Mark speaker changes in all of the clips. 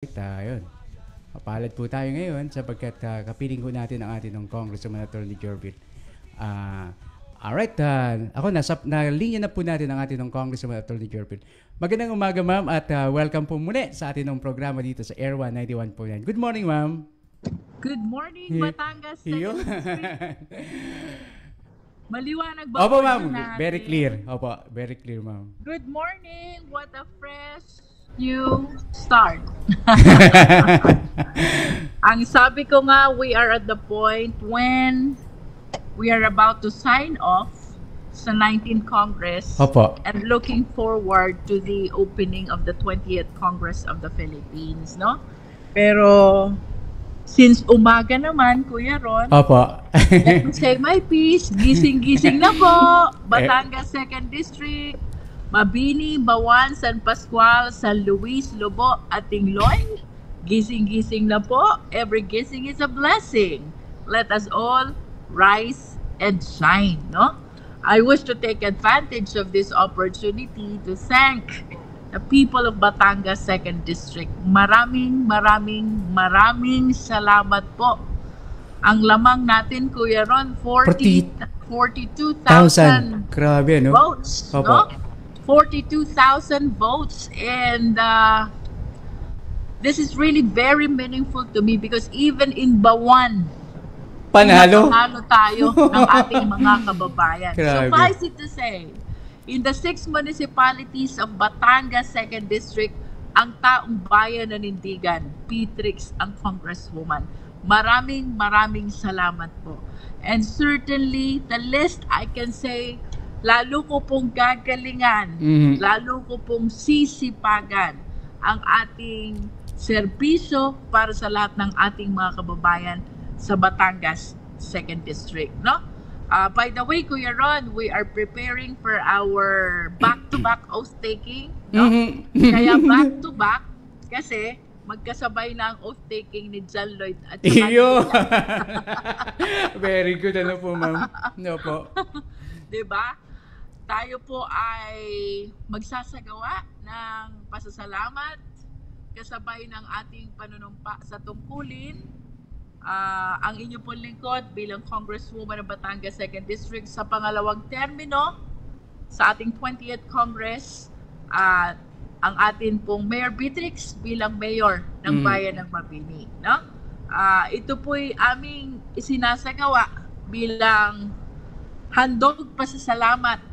Speaker 1: Ayun. Mapalad po tayo ngayon sapagkat kapiling ko natin ang ating ng Congressman Attorney Jorbit. Alright, ako na linya na po natin ang ating ng Congressman Attorney Jorbit. Magandang umaga ma'am at welcome po muli sa ating ng programa dito sa Air 191.9. Good morning ma'am.
Speaker 2: Good morning, Batangas. Maliwanag ba?
Speaker 1: Opo ma'am, very clear. Opo, very clear ma'am.
Speaker 2: Good morning, what a fresh new start. Ang sabi ko nga, we are at the point when we are about to sign off sa 19th Congress.
Speaker 1: Opo.
Speaker 2: And looking forward to the opening of the 20th Congress of the Philippines, no? Pero since umaga naman, Kuya Ron,
Speaker 1: Opo.
Speaker 2: let me say my piece. Gising-gising na po. Batangas 2nd District, Mabini, Bawan, San Pascual, San Luis, Lobo, at Tingloy. Gising-gising na po. Every gising is a blessing. Let us all rise and shine, no? I wish to take advantage of this opportunity to thank the people of Batangas 2nd District. Maraming salamat po. Ang lamang natin, Kuya Ron, 42,000
Speaker 1: Grabe, no?
Speaker 2: votes,
Speaker 1: Opo.
Speaker 2: no? 42,000 votes, and this is really very meaningful to me because even in Bawan,
Speaker 1: Panalo?
Speaker 2: Panalo tayo ng ating mga kababayan.
Speaker 1: Grabe.
Speaker 2: Suffice it to say, in the 6 municipalities of Batangas 2nd District, ang taong bayan nanindigan, P-Trix ang congresswoman. Maraming salamat po. And certainly, the list I can say, lalo ko pong gagalingan, lalo ko pong sisipagan ang ating serbisyo para sa lahat ng ating mga kababayan sa Batangas 2nd District, no? By the way, Kuya Ron, we are preparing for our back-to-back oath-taking, no? Kaya back-to-back kasi magkasabay na ang oath-taking ni John Lloyd at
Speaker 1: Iyo! Very good, ano po ma'am? No po.
Speaker 2: Diba? Tayo po ay magsasagawa ng pasasalamat kasabay ng ating panunumpa sa tungkulin. Ang inyong pong lingkod bilang Congresswoman ng Batangas 2nd District sa pangalawang termino sa ating 20th Congress, ang atin pong Mayor Beatrix bilang Mayor ng Bayan ng Mabini, no? Ito po'y aming isinasagawa bilang handog pasasalamat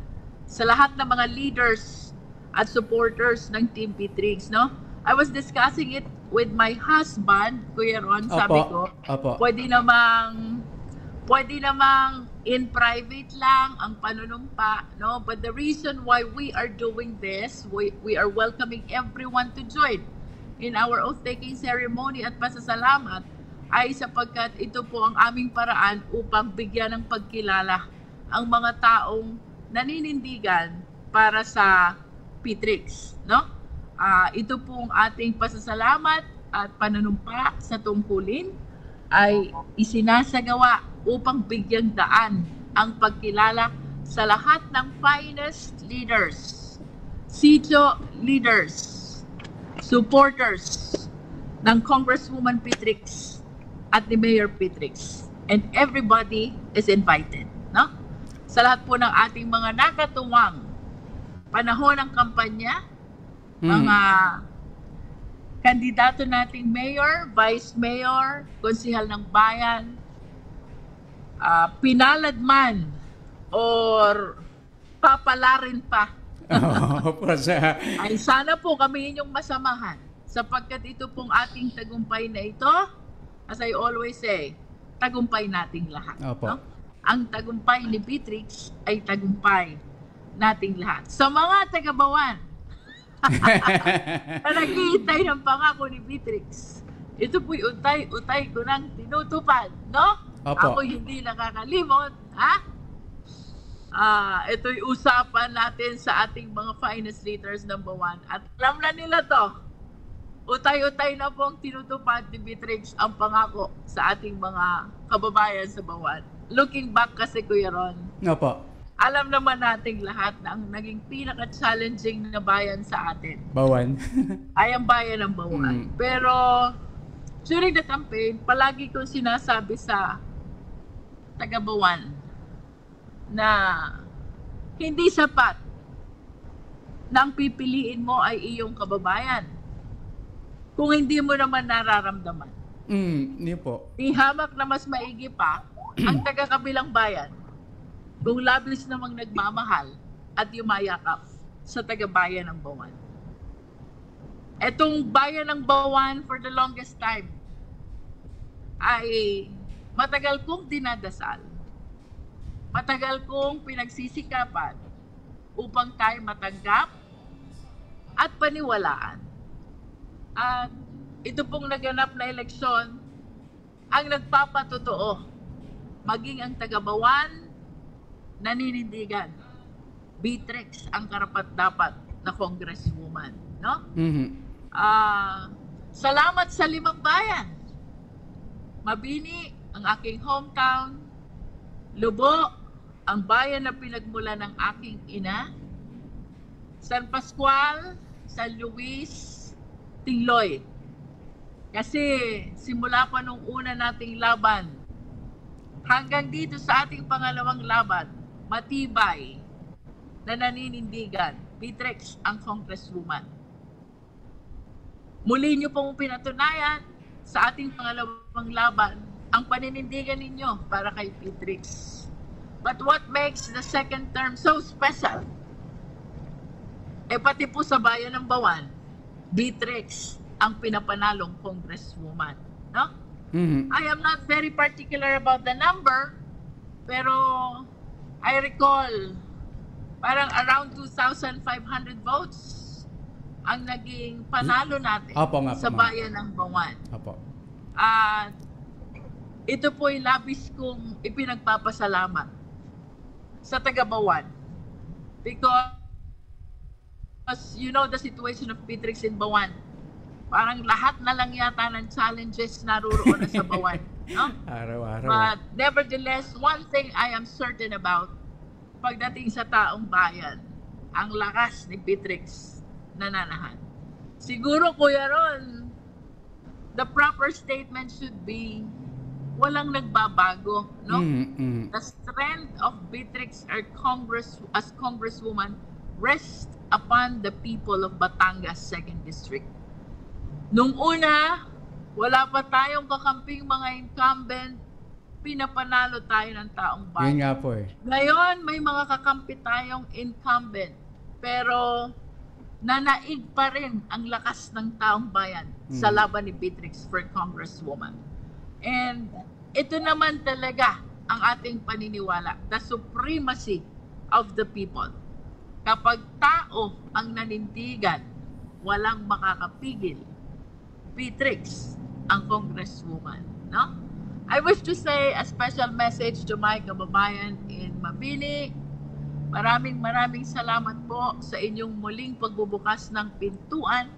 Speaker 2: sa lahat ng mga leaders at supporters ng Team Beatrix, no? I was discussing it with my husband, Kuya Ron, sabi ko, pwede namang in private lang ang panunumpa, no? But the reason why we are doing this, we are welcoming everyone to join in our oath-taking ceremony at pasasalamat ay sapagkat ito po ang aming paraan upang bigyan ng pagkilala ang mga taong naninindigan para sa P-Trix, no? Ito pong ating pasasalamat at panunumpa sa tungkulin ay isinasagawa upang bigyang daan ang pagkilala sa lahat ng finest leaders, sitio leaders, supporters ng Congresswoman P-Trix at ni Mayor P-Trix. And everybody is invited, no? Sa lahat po ng ating mga nakatuwang panahon ng kampanya, mga kandidato nating mayor, vice mayor, konsihal ng bayan, pinalad man or papalarin pa. Ay sana po kami inyong masamahan sapagkat ito pong ating tagumpay na ito, as I always say, tagumpay nating lahat. No? Ang tagumpay ni Beatrix ay tagumpay nating lahat. Sa mga taga-Bawan, na naghihintay ng pangako ni Beatrix, ito po'y utay ko nang tinutupad, no? Ako hindi nakakalimot, ha? Ito'y usapan natin sa ating mga finest leaders ng Bawan. At alam na nila to, utay-utay na pong tinutupad ni Beatrix ang pangako sa ating mga kababayan sa Bawan. Looking back kasi, Kuya Ron, alam naman nating lahat na ang naging pinaka-challenging na bayan sa atin
Speaker 1: Bawan.
Speaker 2: ay ang bayan ng Bawan. Pero during the campaign, palagi kong sinasabi sa taga-Bawan na hindi sapat na ang pipiliin mo ay iyong kababayan kung hindi mo naman nararamdaman.
Speaker 1: Hindi po.
Speaker 2: Ihamak na mas maigi pa ang taga-kabilang bayan kung labis namang nagmamahal at yumayakap sa taga-bayan ng Bawan. Etong bayan ng Bawan for the longest time ay matagal kong dinadasal, matagal kong pinagsisikapan upang tayo matanggap at paniwalaan. At ito pong naganap na eleksyon ang nagpapatotoo, maging ang taga-Bawan naninindigan. Beatrix ang karapat-dapat na congresswoman, no? Salamat sa 5 bayan. Mabini, ang aking hometown. Lubo, ang bayan na pinagmula ng aking ina. San Pascual, San Luis, Tingloy. Kasi simula pa nung una nating laban, hanggang dito sa ating pangalawang laban, matibay na naninindigan, Beatrix ang congresswoman. Muli niyo pong pinatunayan sa ating pangalawang laban ang paninindigan ninyo para kay Beatrix. But what makes the second term so special? Pati po sa bayan ng Bawan, Beatrix ang pinapanalong congresswoman. No? I am not very particular about the number, pero I recall parang around 2,500 votes ang naging panalo natin sa bayan ng Bawan. At ito po'y labis kong ipinagpapasalamat sa taga-Bawan. Because you know the situation of Beatrix in Bawan. Parang lahat na lang yata ng challenges naroon na sa Bawan. No?
Speaker 1: Araw-araw.
Speaker 2: But nevertheless, one thing I am certain about, pagdating sa taong bayan, ang lakas ni Beatrix nananahan. Siguro, Kuya Ron, the proper statement should be, walang nagbabago, no? The strength of Beatrix as congresswoman rests upon the people of Batangas 2nd District. Nung una, wala pa tayong kakamping mga incumbent, pinapanalo tayo ng taong bayan.
Speaker 1: Yun nga po eh.
Speaker 2: Ngayon, may mga kakampi tayong incumbent, pero nanaig pa rin ang lakas ng taong bayan sa laban ni Beatrix for Congresswoman. And ito naman talaga ang ating paniniwala, the supremacy of the people. Kapag tao ang nanindigan, walang makakapigil. Beatrix ang congresswoman, no? I wish to say a special message to my kababayan in Mabini. Maraming salamat po sa inyong muling pagbubukas ng pintuan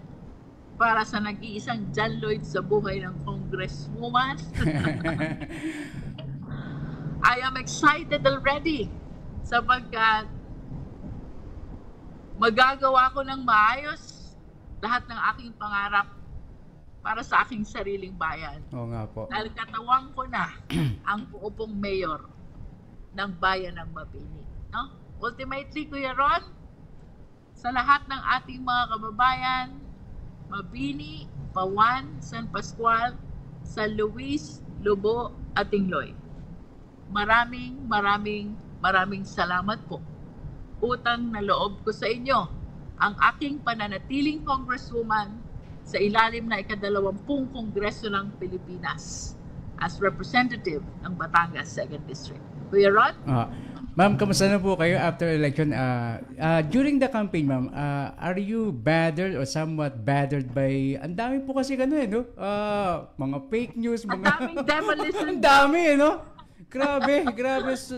Speaker 2: para sa nag-iisang John Lloyd sa buhay ng congresswoman. I am excited already sapagkat magagawa ko ng maayos lahat ng aking pangarap para sa aking sariling bayan.
Speaker 1: Oo nga po.
Speaker 2: Dahil katawang ko na ang uupong mayor ng bayan ng Mabini. No? Ultimately, Kuya Ron, sa lahat ng ating mga kababayan, Mabini, Bawan, San Pascual, San Luis, Lubo, at Tingloy. Maraming salamat po. Utang na loob ko sa inyo ang aking pananatiling congresswoman sa ilalim na ika-20 Kongreso ng Pilipinas as representative ng Batangas 2nd District. Kuya Ron?
Speaker 1: Ma'am, kamusta na po kayo after election? During the campaign, ma'am, are you bothered or somewhat bothered by, ang dami po kasi no? Mga fake news,
Speaker 2: Ang daming demolism.
Speaker 1: Ang dami, no? Grabe.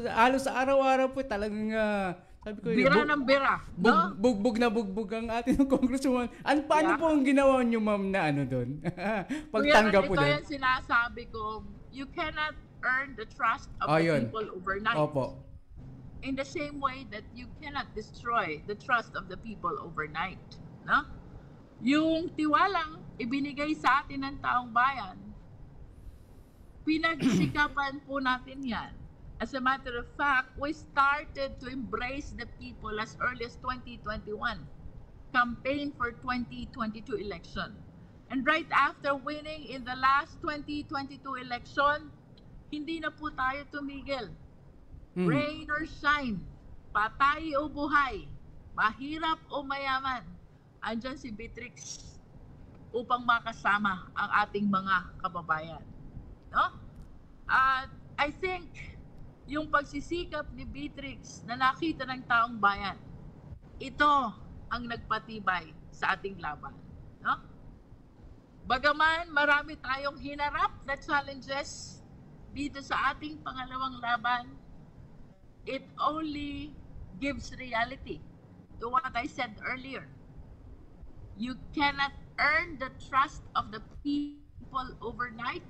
Speaker 1: Halos araw-araw po talagang, sabi ko,
Speaker 2: bira ng bira, no?
Speaker 1: Bugbog na bugbog ang ating congresswoman. Paano po ang ginawa nyo, ma'am, na doon? Pagtanggap po doon.
Speaker 2: Ito yung sinasabi ko, you cannot earn the trust of the people overnight.
Speaker 1: Opo.
Speaker 2: in the same way that you cannot destroy the trust of the people overnight. No? Yung tiwalang ibinigay sa atin ng taong bayan, pinagsikapan po natin yan. As a matter of fact, we started to embrace the people as early as 2021, campaign for 2022 election. And right after winning in the last 2022 election, hindi na po tayo tumigil. Rain or shine, patay o buhay, mahirap o mayaman, andyan si Beatrix upang makasama ang ating mga kababayan. No? At I think yung pagsisikap ni Beatrix na nakita ng taong bayan, ito ang nagpatibay sa ating laban. No? Bagaman marami tayong hinarap na challenges dito sa ating pangalawang laban, it only gives reality to what I said earlier. You cannot earn the trust of the people overnight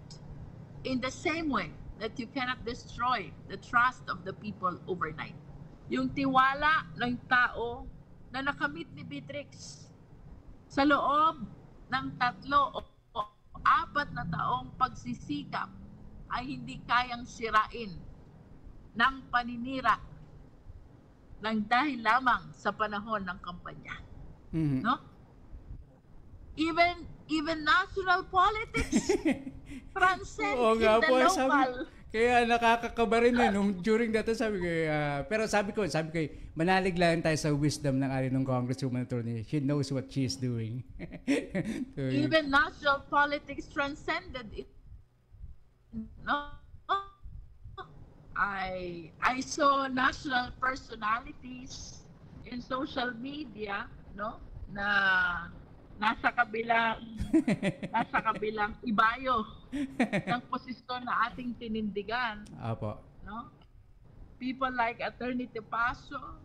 Speaker 2: in the same way that you cannot destroy the trust of the people overnight. Yung tiwala ng tao na nakamit ni Beatrix sa loob ng 3 o 4 na taong pagsisikap ay hindi kayang sirain ng paninira ng dahil lamang sa panahon ng kampanya. No? Even national politics transcend in the local.
Speaker 1: Kaya nakakakaba rin during that time, sabi ko, pero sabi ko, manalig lang tayo sa wisdom ng ating Congresswoman Attorney. She knows what she's doing.
Speaker 2: Even national politics transcended it. No? I saw national personalities in social media, no, na nasa kabilang ibayo ng posisyon na ating tinindigan.
Speaker 1: Apo.
Speaker 2: No? People like Attorney Tepaso,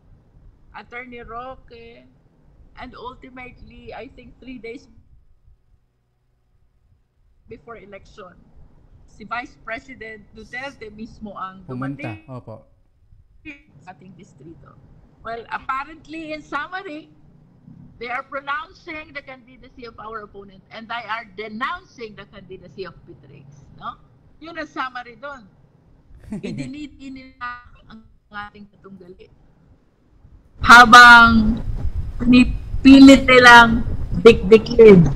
Speaker 2: Attorney Roque, and ultimately, I think 3 days before election, si Vice President Duterte mismo ang dumating
Speaker 1: Opo.
Speaker 2: sa ating distrito. Well, apparently, in summary, they are pronouncing the candidacy of our opponent and they are denouncing the candidacy of Beatrix. No? Yun ang summary doon. Idiniti nila ang ating katunggali. Habang pilit nilang dikdikin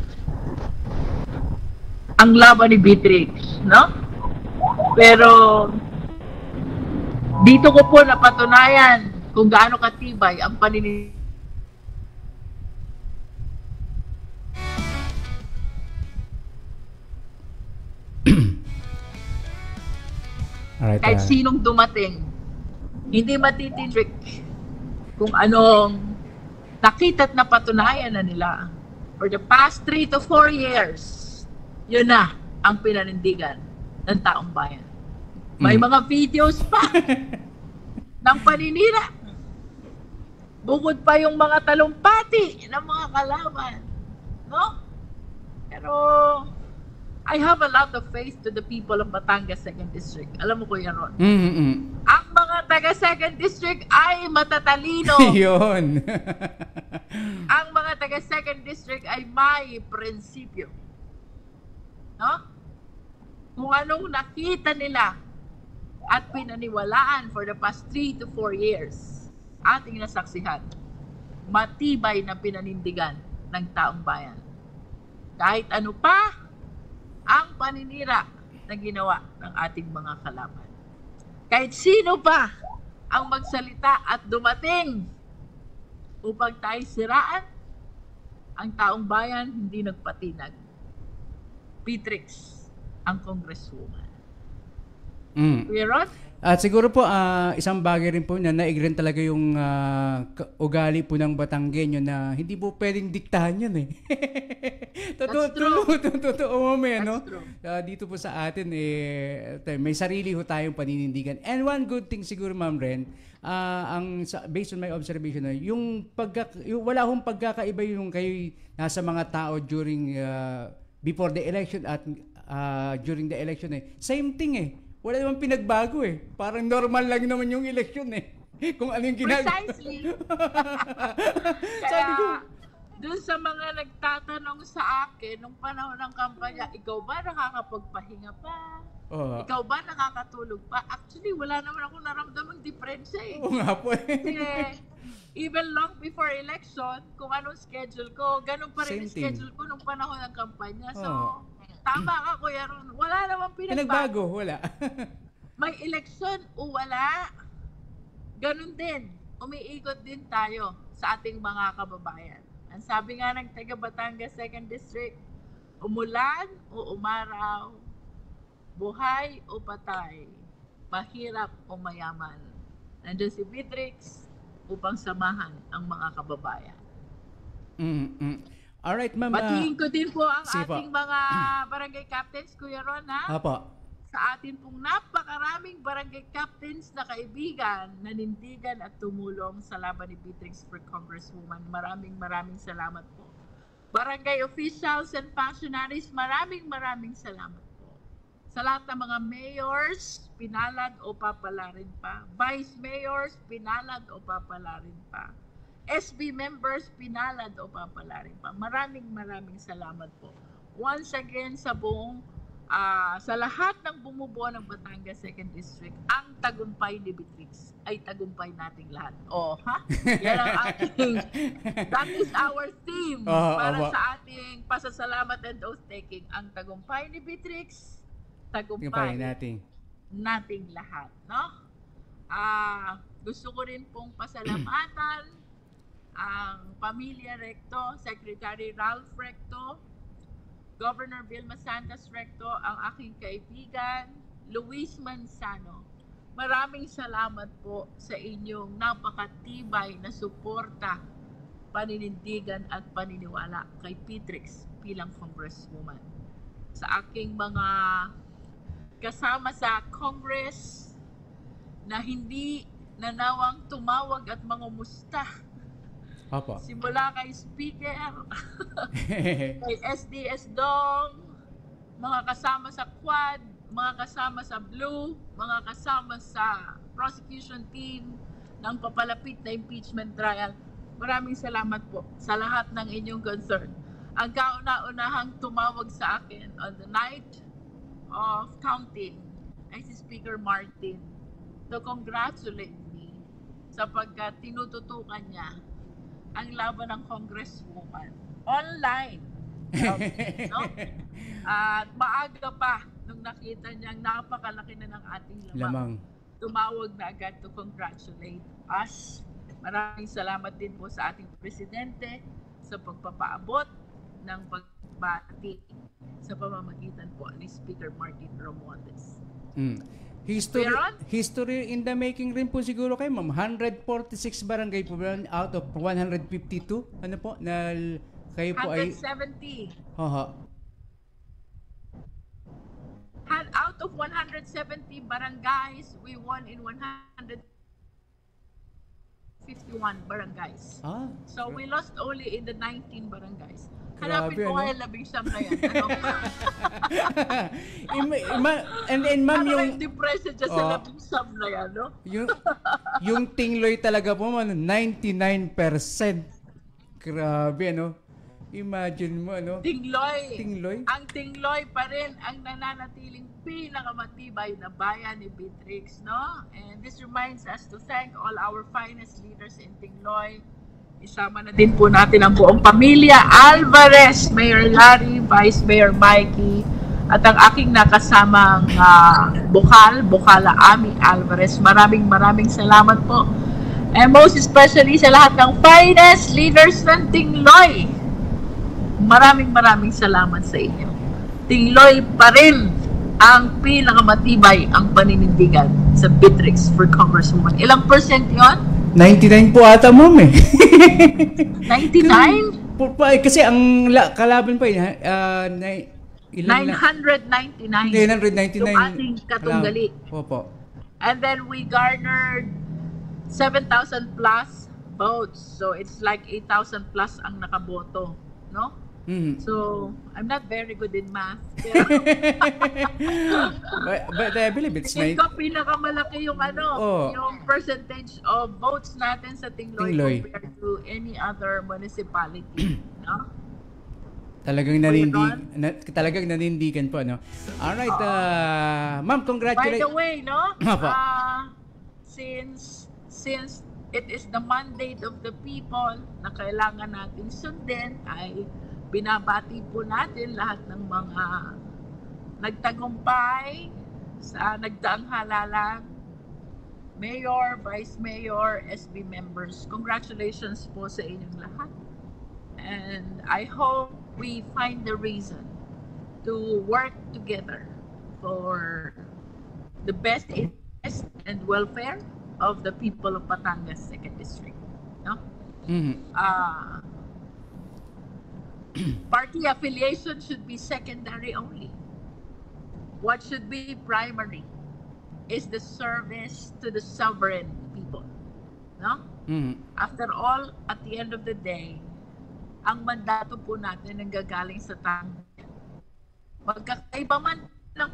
Speaker 2: ang laban ni Beatrix. No? Pero dito ko po napatunayan kung gaano katibay ang paninigin.
Speaker 1: Alright,
Speaker 2: kahit sinong dumating, hindi matitindik kung anong nakita't napatunayan na nila for the past 3 to 4 years. Yun na ang pinanindigan ng taong bayan. May mga videos pa ng paninira. Bukod pa yung mga talumpati ng mga kalaban. No? Pero I have a lot of faith to the people of Batangas 2nd District. Alam mo, Kuya Ron? Ang mga taga 2nd District ay matatalino.
Speaker 1: Yun.
Speaker 2: Ang mga taga 2nd District ay may prinsipyo. No? Kung anong nakita nila at pinaniwalaan for the past 3 to 4 years, ating nasaksihan, matibay na pinanindigan ng taong bayan. Kahit ano pa ang paninira na ginawa ng ating mga kalaban. Kahit sino pa ang magsalita at dumating upang tayo siraan, ang taong bayan hindi nagpatinag. Beatrix ang congresswoman. Kuya Ron?
Speaker 1: At siguro po, isang bagay rin po na naig rin talaga yung ugali po ng Batanggenyo na hindi po pwedeng diktahan yan eh. Totoo mo no? Dito po sa atin, may sarili ho tayong paninindigan. And one good thing siguro, Ma'am Ren, based on my observation, yung wala hong pagkakaiba yung kayo nasa mga tao during, before the election at during the election. Same thing eh. Wala naman pinagbago eh. Parang normal lang naman yung election eh. Kung ano yung ginagawa.
Speaker 2: Precisely.
Speaker 1: Sabi ko,
Speaker 2: Kaya, dun sa mga nagtatanong sa akin, nung panahon ng kampanya, ikaw ba nakakapagpahinga pa?
Speaker 1: oh,
Speaker 2: Ikaw ba nakakatulog pa? Actually, wala naman ako naramdamang diferensya eh.
Speaker 1: oo nga po eh.
Speaker 2: Kasi, even long before election, kung anong schedule ko, ganun pa rin
Speaker 1: Same
Speaker 2: yung schedule ko nung panahon ng kampanya. So,
Speaker 1: Oh.
Speaker 2: tama ka, Kuya Ron. Wala namang pinagbago.
Speaker 1: Pinagbago, wala.
Speaker 2: May election o wala, ganun din. Umiikot din tayo sa ating mga kababayan. Ang sabi nga ng taga Batangas 2nd District, umulan o umaraw, buhay o patay, mahirap o mayaman. Nandiyan si Beatrix upang samahan ang mga kababayan.
Speaker 1: Alright, ma'am.
Speaker 2: Batiin ko din po ang
Speaker 1: sige po.
Speaker 2: ating mga barangay captains, Kuya Ron, ha?
Speaker 1: Apo.
Speaker 2: Sa atin pong napakaraming barangay captains na kaibigan, nanindigan at tumulong sa laban ni Beatrix for Congresswoman. Maraming salamat po. Barangay officials and functionaries, maraming salamat po. Sa lahat ng mga mayors, pinalad o papalarin pa. Vice mayors, pinalad o papalarin pa. SB members, pinalad o papalarin pa. Maraming salamat po. Once again, sa buong sa lahat ng bumubuo ng Batangas 2nd District, ang tagumpay ni Beatrix ay tagumpay nating lahat. Oh, ha? Yan ang ating, that is our theme para sa ating pasasalamat and oath-taking. Ang tagumpay ni Beatrix, tagumpay nating lahat. No? Gusto ko rin pong pasalamatan ang Pamilya Recto, Secretary Ralph Recto, Governor Vilma Santos Recto, ang aking kaibigan, Luis Manzano. Maraming salamat po sa inyong napakatibay na suporta, paninindigan at paniniwala kay Beatrix bilang Congresswoman. Sa aking mga kasama sa Congress na hindi nanawang tumawag at mangumusta.
Speaker 1: Apo.
Speaker 2: Simula kay Speaker, kay SDS Dong, mga kasama sa Quad, mga kasama sa Blue, mga kasama sa prosecution team ng papalapit na impeachment trial. Maraming salamat po sa lahat ng inyong concern. Ang kauna-unahang tumawag sa akin on the night of counting ay si Speaker Martin to congratulate me sapagkat tinututukan niya ang laban ng Congresswoman online. No? At maaga pa nung nakita niyang napakalaki na ng ating lamang. Tumawag na agad to congratulate us. Maraming salamat din po sa ating presidente sa pagpapaabot ng pagbati sa pamamagitan po ni Speaker Martin Romualdez.
Speaker 1: History in the making rin po siguro kayo, ma'am. 146 barangay po out of 152. Ano po? Na kayo po
Speaker 2: 170. And out of 170 barangays, we won in 151 barangays. So we lost only in the 19 barangays. Hanapin ko kaya 11 na yan.
Speaker 1: And ma'am,
Speaker 2: yung depression dyan sa 11 na yan, no?
Speaker 1: yung Tingloy talaga po, 99%. Grabe, ano? Imagine mo, ano?
Speaker 2: Tingloy. Ang Tingloy pa rin ang nananatiling pinakamatibay na bayan ni Beatrix, no? And this reminds us to thank all our finest leaders in Tingloy. Isama na din po natin ang buong pamilya Alvarez, Mayor Larry, Vice Mayor Mikey, at ang aking nakasamang Bukala Ami Alvarez. Maraming salamat po. And most especially sa lahat ng finest leaders ng Tingloy. Maraming salamat sa inyo. Tingloy pa rin ang pinakamatibay ang paninindigan sa Beatrix for Congresswoman. Ilang percent yon?
Speaker 1: 99 po ata, ma'am eh.
Speaker 2: 99?
Speaker 1: Kasi ang kalaban pa yun,
Speaker 2: 999.
Speaker 1: 999.
Speaker 2: Yung ating katunggali.
Speaker 1: Opo.
Speaker 2: And then we garnered 7,000 plus votes. So it's like 8,000 plus ang nakaboto, no?
Speaker 1: Mhm.
Speaker 2: So, I'm not very good in math. Pero
Speaker 1: But I believe it's
Speaker 2: tingin
Speaker 1: nice.
Speaker 2: ko pinakamalaki yung
Speaker 1: Oh,
Speaker 2: yung percentage of votes natin sa Tingloy
Speaker 1: Tingloy.
Speaker 2: compared to any other municipality. No?
Speaker 1: Talagang
Speaker 2: Ron?
Speaker 1: talagang nanindigan po, no? Alright, ma'am,
Speaker 2: By
Speaker 1: congratulations.
Speaker 2: the way, no?
Speaker 1: Apo.
Speaker 2: Since it is the mandate of the people na kailangan natin sundin, ay binabati po natin lahat ng mga nagtagumpay sa nagdaang halalan, Mayor, Vice Mayor, SB members. Congratulations po sa inyong lahat. And I hope we find the reason to work together for the best interest and welfare of the people of Batangas 2nd District. No?
Speaker 1: Mhm.
Speaker 2: Party affiliation should be secondary only. What should be primary is the service to the sovereign people. No?
Speaker 1: Mhm.
Speaker 2: After all, at the end of the day, ang mandato po natin ang gagaling sa tao. Magkakaiba man ng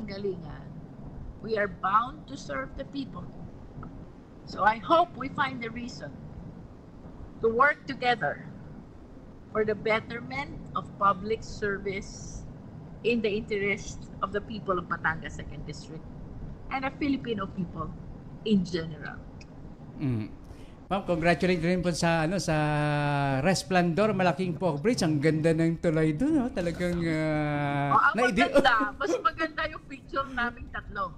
Speaker 2: galingan, we are bound to serve the people. So I hope we find the reason to work together for the betterment of public service in the interest of the people of Batangas 2nd District and the Filipino people in general.
Speaker 1: Mhm. Ma'am, congratulations rin po sa sa Resplendor, malaking pork bridge. Ang ganda ng tulay doon, Talagang
Speaker 2: Ang maganda, mas maganda yung picture naming tatlo.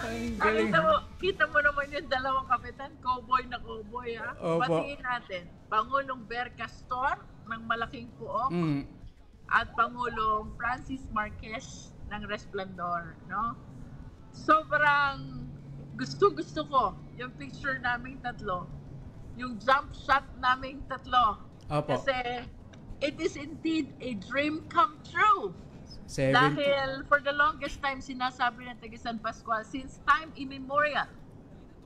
Speaker 1: Ang galing.
Speaker 2: Kita mo naman yung dalawang kapitan, cowboy na cowboy, ha?
Speaker 1: Opo.
Speaker 2: Batiin natin, Pangulong Ber Castor ng Malaking Puok
Speaker 1: Mhm.
Speaker 2: at Pangulong Francis Marquez ng Resplendor, no? Sobrang gusto ko yung picture naming tatlo, yung jump shot naming tatlo.
Speaker 1: Opo.
Speaker 2: Kasi it is indeed a dream come true.
Speaker 1: 70.
Speaker 2: Dahil for the longest time, sinasabi ng taga San Pascual, since time immemorial,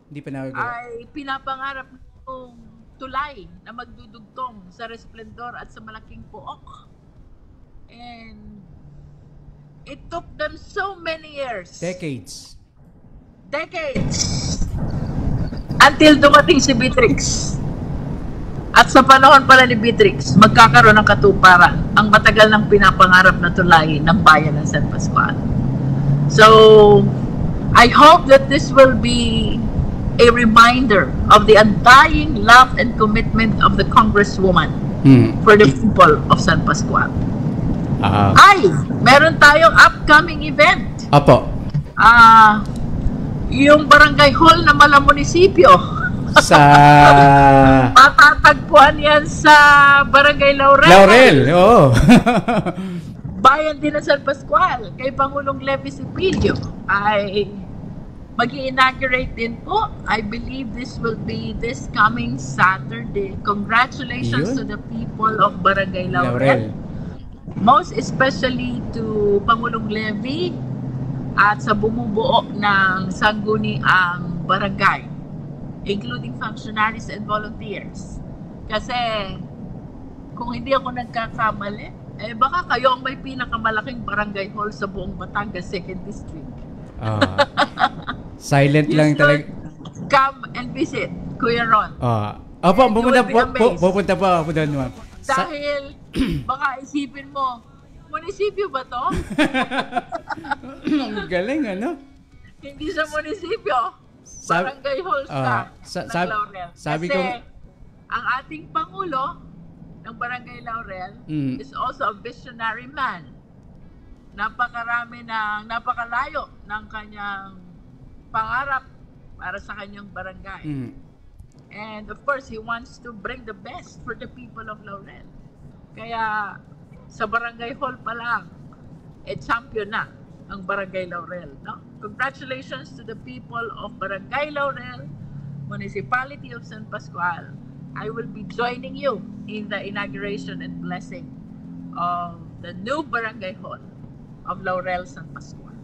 Speaker 1: Hindi pa nagagawa.
Speaker 2: ay pinapangarap ng tulay na magdudugtong sa Resplendor at sa Malaking Puok. And it took them so many years.
Speaker 1: Decades.
Speaker 2: Until dumating si Beatrix. At sa panahon pala ni Beatrix, magkakaroon ng katuparan ang matagal ng pinapangarap na tulay ng bayan ng San Pascual. So, I hope that this will be a reminder of the undying love and commitment of the Congresswoman for the people of San Pascual. Ay, meron tayong upcoming event.
Speaker 1: Opo.
Speaker 2: Yung barangay hall na Mala Munisipyo.
Speaker 1: Sa
Speaker 2: Matatagpuan yan sa Barangay Laurel.
Speaker 1: Laurel, oo.
Speaker 2: Bayan din ng San Pascual. Kay Pangulong Levi Cepillo ay mag-i-inaugurate din po. I believe this will be this coming Saturday. Congratulations to the people of Barangay Laurel. Most especially to Pangulong Levi at sa bumubuo ng sangguniang barangay, including functionaries and volunteers. Kasi kung hindi ako nagkakamali, baka kayo ang may pinakamalaking barangay hall sa buong Batangas 2nd District.
Speaker 1: Silent lang talaga.
Speaker 2: Come and visit, Kuya Ron.
Speaker 1: Opo, pupunta po ako doon, ma'am.
Speaker 2: Dahil baka isipin mo, munisipyo ba to?
Speaker 1: Ang galing,
Speaker 2: Hindi sa munisipyo. Barangay hall sa ng Laurel.
Speaker 1: Sabi
Speaker 2: Kasi
Speaker 1: ko,
Speaker 2: ang ating Pangulo ng Barangay Laurel is also a visionary man. Napakalayo ng kanyang pangarap para sa kanyang barangay. And of course, he wants to bring the best for the people of Laurel. Kaya sa barangay hall pa lang, champion na ang Barangay Laurel. No? Congratulations to the people of Barangay Laurel, Municipality of San Pascual. I will be joining you in the inauguration and blessing of the new Barangay Hall of Laurel, San Pascual.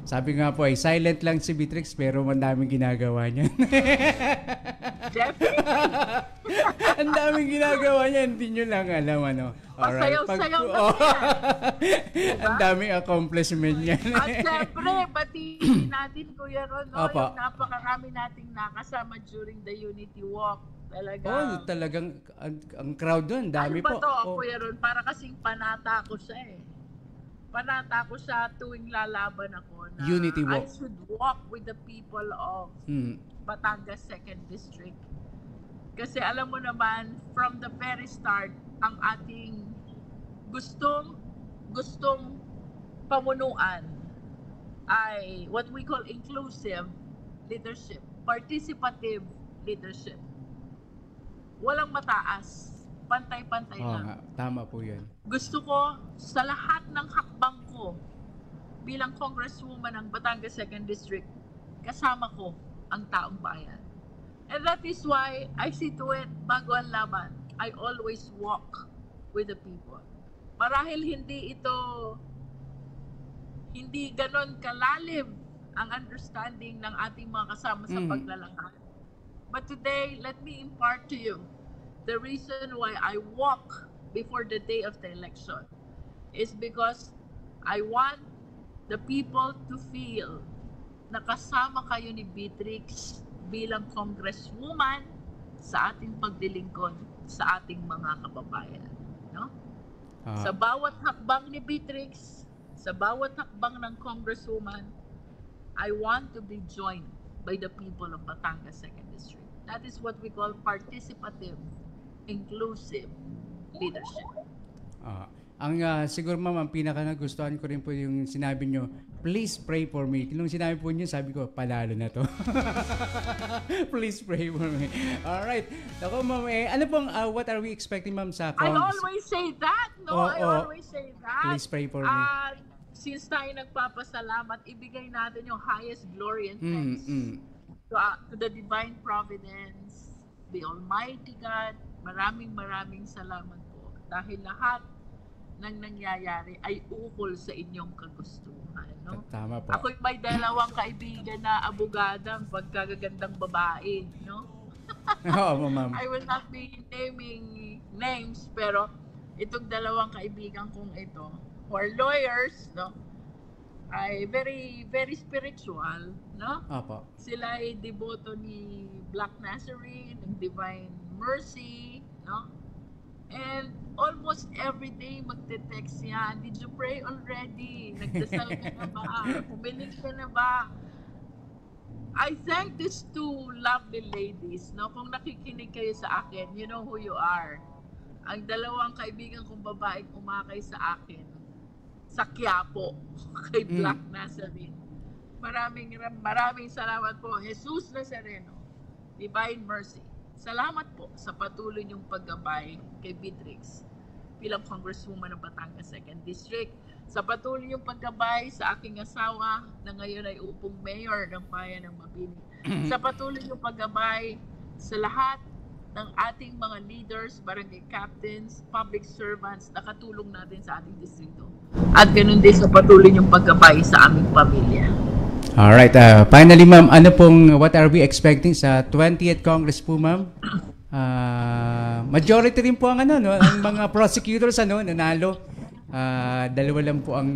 Speaker 1: Sabi nga po ay silent lang si Beatrix pero madaming ginagawa niya.
Speaker 2: Definitely.
Speaker 1: Ang daming ginagawa niya, hindi nyo lang alam ano.
Speaker 2: Pasayaw-sayaw na diba?
Speaker 1: Ang daming accomplishment niya.
Speaker 2: At syempre, batiin natin Kuya Ron, no?
Speaker 1: Opo.
Speaker 2: Yung napakarami nating nakasama during the Unity Walk.
Speaker 1: Talagang ang crowd doon, dami
Speaker 2: ano ba
Speaker 1: po.
Speaker 2: to, Kuya Ron? Para kasing panata ko siya eh. Panata ko siya tuwing lalaban ako na
Speaker 1: Unity Walk.
Speaker 2: I should walk with the people of Batangas 2nd District. Kasi alam mo naman, from the very start, ang ating gustong pamunuan ay what we call inclusive leadership, participative leadership. Walang mataas, pantay-pantay lang.
Speaker 1: Tama po yun.
Speaker 2: Gusto ko sa lahat ng hakbang ko bilang congresswoman ng Batangas 2nd District, kasama ko ang taong bayan. And that is why I see to it, bago ang laban, I always walk with the people. Marahil hindi ganon kalalim ang understanding ng ating mga kasama sa paglalakad. But today, let me impart to you the reason why I walk before the day of the election is because I want the people to feel na kasama kayo ni Beatrix bilang congresswoman sa ating paglilingkod sa ating mga kababayan. No? Sa bawat hakbang ni Beatrix, sa bawat hakbang ng congresswoman, I want to be joined by the people of Batangas 2nd District. That is what we call participative, inclusive leadership.
Speaker 1: Siguro ma'am, ang pinaka nagustuhan ko rin po yung sinabi nyo, please pray for me. Nung sinabi po nyo, sabi ko, palalo na to. Please pray for me. Alright. Ako ma'am, ano pong, what are we expecting ma'am sa
Speaker 2: I always say that, no? I always say that.
Speaker 1: Please pray for me.
Speaker 2: Since tayo nagpapasalamat, ibigay natin yung highest glory and thanks to the divine providence, the Almighty God. Maraming salamat po. Dahil lahat ng nangyayari ay ukol sa inyong kagustuhan. No?
Speaker 1: Tama po.
Speaker 2: Ako'y may dalawang kaibigan na abogadang pagkagagandang babae. No?
Speaker 1: Oo, ma'am.
Speaker 2: I will not be naming names, pero itong dalawang kaibigan kong ito, who are lawyers, no? Ay very spiritual, no?
Speaker 1: Opo.
Speaker 2: Sila ay deboto ni Black Nazarene, ng Divine Mercy, no? And almost every day magte-text yan, did you pray already? Nagdasal ka na ba? Humiling ka na ba? I thank these two lovely ladies, no? Kung nakikinig kayo sa akin, you know who you are. Ang dalawang kaibigan kong babaeng umakay sa akin, sa Quiapo, kay Black Nazarene. Maraming salamat po. Jesus Nazareno, Divine Mercy. Salamat po sa patuloy niyong paggabay kay Beatrix bilang Congresswoman ng Batangas 2nd District. Sa patuloy niyong paggabay sa aking asawa na ngayon ay upong mayor ng bayan ng Mabini. Sa patuloy niyong paggabay sa lahat ng ating mga leaders, barangay captains, public servants na katulong natin sa ating distrito. At ganoon din sa patuloy niyong paggabay sa aming pamilya.
Speaker 1: Alright, finally ma'am, what are we expecting sa 20th Congress po ma'am? Majority rin po ang ang mga prosecutors nanalo. Dalawa lang po ang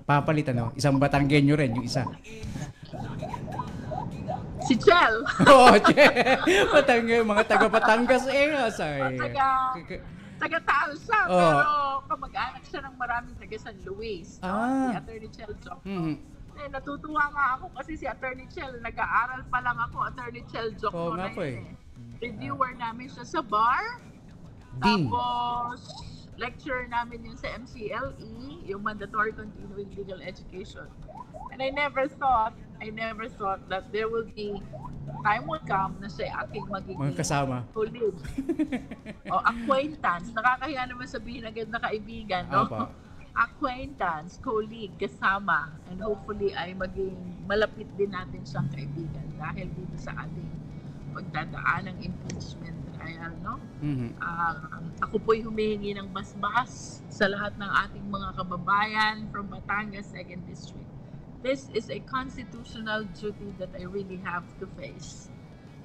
Speaker 1: papalit isang Batanggenyo rin yung isa.
Speaker 2: Si Chel.
Speaker 1: Mga taga Batangas
Speaker 2: taga-Taal siya, pero kamag-anak siya ng maraming taga San Luis. Si Attorney Chel Jokno. Natutuwa nga ako kasi si Attorney Chel, nag-aaral pa lang ako, Attorney Chel Jokno na yun. Reviewer namin siya sa bar. Tapos, lecturer namin yun sa MCLE, yung Mandatory Continuing Legal Education. And I never thought that there will be time will come na siya aking magiging
Speaker 1: kasama.
Speaker 2: Colleague. O acquaintance. Nakakahiya naman sabihin agad na kaibigan, no? Acquaintance, colleague, kasama. And hopefully ay maging malapit din natin siyang kaibigan dahil dito sa ating pagdadaan ng impeachment trial, no? Ako po'y humihingi ng basbas sa lahat ng ating mga kababayan from Batangas 2nd District This is a constitutional duty that I really have to face.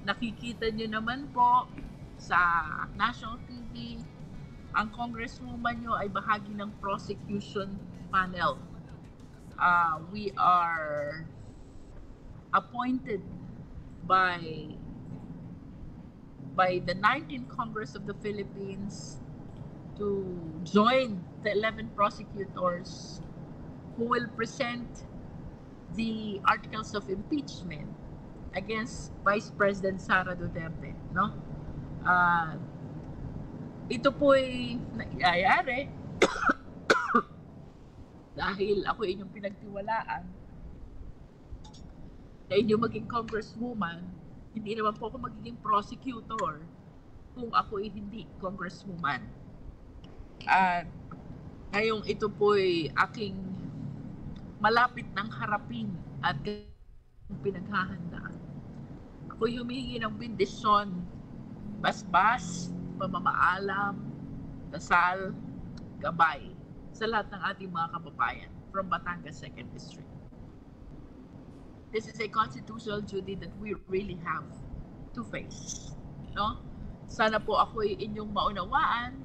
Speaker 2: Nakikita nyo naman po sa national TV, ang congresswoman nyo ay bahagi ng prosecution panel. We are appointed by the 19th Congress of the Philippines to join the 11 prosecutors who will present the articles of impeachment against Vice President Sara Duterte, no? Ito po'y nangyayari dahil ako inyong pinagtiwalaan na inyong maging congresswoman. Hindi naman po ako magiging prosecutor kung ako ay hindi congresswoman. At ngayong ito po'y aking malapit ng harapin at pinaghahandaan. Ako'y humihingi ng bendisyon, basbas, pamamaalam, dasal, gabay sa lahat ng ating mga kababayan from Batangas 2nd District. This is a constitutional duty that we really have to face. No? Sana po ako'y inyong maunawaan,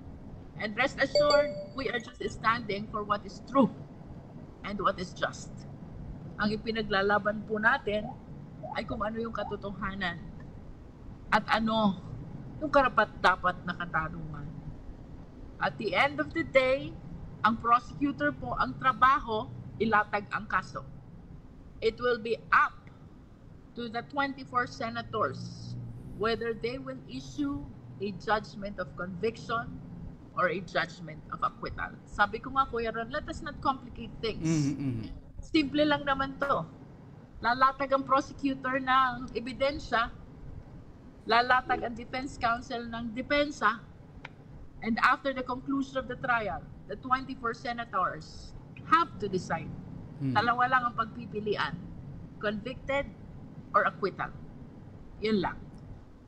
Speaker 2: and rest assured, we are just standing for what is true and what is just. Ang ipinaglalaban po natin ay kung ano yung katotohanan at ano yung karapat-dapat na katarungan. At the end of the day, ang prosecutor po, ang trabaho, ilatag ang kaso. It will be up to the 24 senators whether they will issue a judgment of conviction or a judgment of acquittal. Sabi ko nga, Kuya Ron, let us not complicate things. Simple lang naman to. Lalatag ang prosecutor ng ebidensya, lalatag ang defense counsel ng depensa, and after the conclusion of the trial, the 24 senators have to decide. Dalawa lang ang pagpipilian, convicted or acquittal. Yun lang.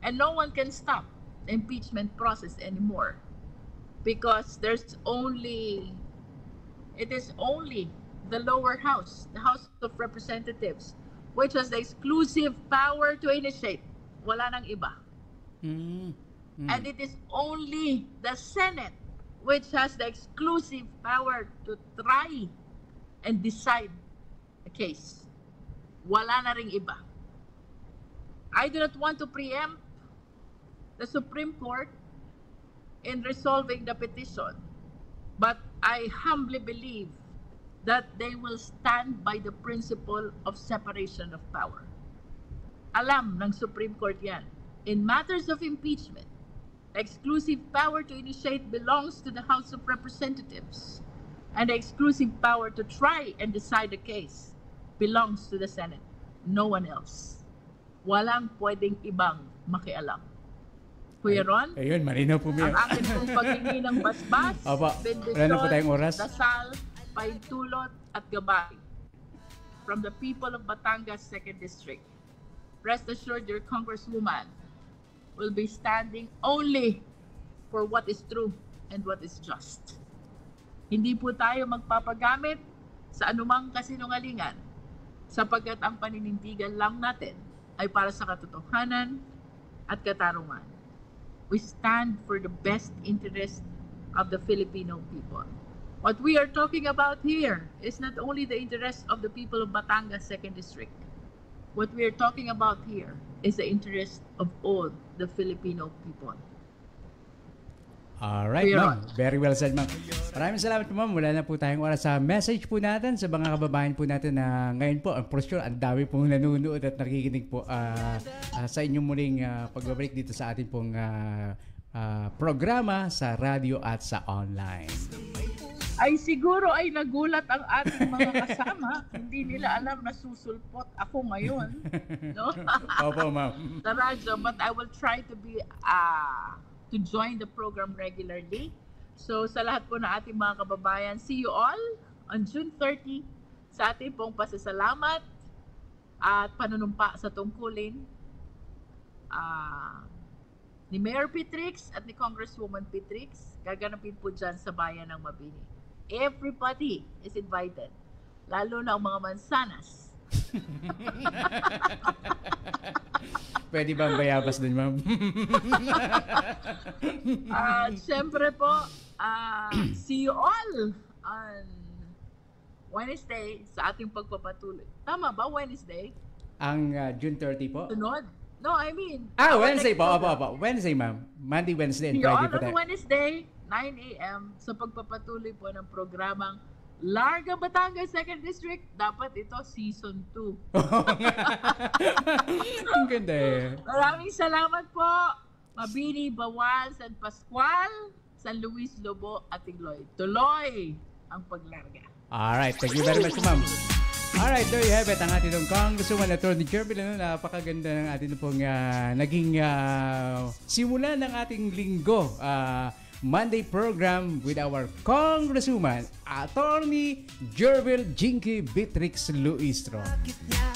Speaker 2: And no one can stop the impeachment process anymore because it is only the lower house, the House of Representatives, which has the exclusive power to initiate. Wala nang iba. And it is only the Senate which has the exclusive power to try and decide a case. Wala na ring iba. I do not want to preempt the Supreme Court in resolving the petition, but I humbly believe that they will stand by the principle of separation of power. Alam ng Supreme Court yan. In matters of impeachment, exclusive power to initiate belongs to the House of Representatives, and the exclusive power to try and decide a case belongs to the Senate. No one else. Walang pwedeng ibang makialam. Kuya Ron,
Speaker 1: ayun, malinaw po
Speaker 2: ang akin pong paghingi ng basbas,
Speaker 1: wala na po tayong oras.
Speaker 2: dasal, pahintulot at gabay from the people of Batangas 2nd District. Rest assured, your Congresswoman will be standing only for what is true and what is just. Hindi po tayo magpapagamit sa anumang kasinungalingan sapagkat ang paninindigan lang natin ay para sa katotohanan at katarungan. We stand for the best interest of the Filipino people. What we are talking about here is not only the interest of the people of Batangas 2nd District. What we are talking about here is the interest of all the Filipino people.
Speaker 1: Alright, ma'am. Very well said, ma'am. Maraming salamat po, ma'am. Wala na po tayong oras sa message po natin sa mga kababayan po natin na ngayon po, for sure, ang dami pong nanonood at nakikinig po sa inyong muling pagbabalik dito sa ating pong programa sa radio at sa online.
Speaker 2: Ay siguro ay nagulat ang ating mga kasama. Hindi nila alam na susulpot ako ngayon. No?
Speaker 1: Opo, ma'am.
Speaker 2: Sa radyo, but I will try to be to join the program regularly. So sa lahat po na ating mga kababayan, see you all on June 30 sa ating pong pasasalamat at panunumpa sa tungkulin ni Mayor Petrix at ni Congresswoman Petrix. Gaganapin po dyan sa bayan ng Mabini. Everybody is invited. lalo na ang mga mansanas.
Speaker 1: Pwede ba ang bayabas dun, ma'am?
Speaker 2: At syempre po, see you all on Wednesday sa ating pagpapatuloy. Tama ba, Wednesday?
Speaker 1: Ang June 30 po?
Speaker 2: Sunod? No, I mean...
Speaker 1: Wednesday po. Opo. Wednesday, ma'am. Monday, Wednesday, and
Speaker 2: See you all
Speaker 1: Friday po
Speaker 2: on
Speaker 1: tayo.
Speaker 2: Wednesday, 9 a.m. sa pagpapatuloy po ng programang Larga Batangas 2nd District. Dapat ito season 2.
Speaker 1: Ang ganda eh.
Speaker 2: Maraming salamat po. Mabini, Bawan, San Pascual, San Luis Lobo at Tigloy. Tuloy ang paglarga.
Speaker 1: Alright, thank you very much, ma'am. Alright, there you have it. Ang ating Congresswoman Attorney Jervil. Napakaganda ng ating pong naging simula ng ating linggo. Monday program with our Congresswoman Attorney Jervil Jinky Beatrix Luistro.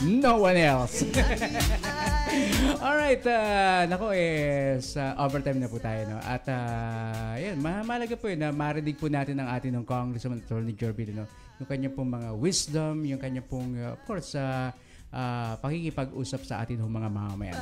Speaker 1: No one else. Alright, nako sa overtime na po tayo, no? At yan, mahalaga po yun na marinig po natin ang ating ng Congresswoman Attorney Jervil, no? Yung kanya pong mga wisdom, yung kanya pong of course pakikipag-usap sa atin ng mga mamamayan.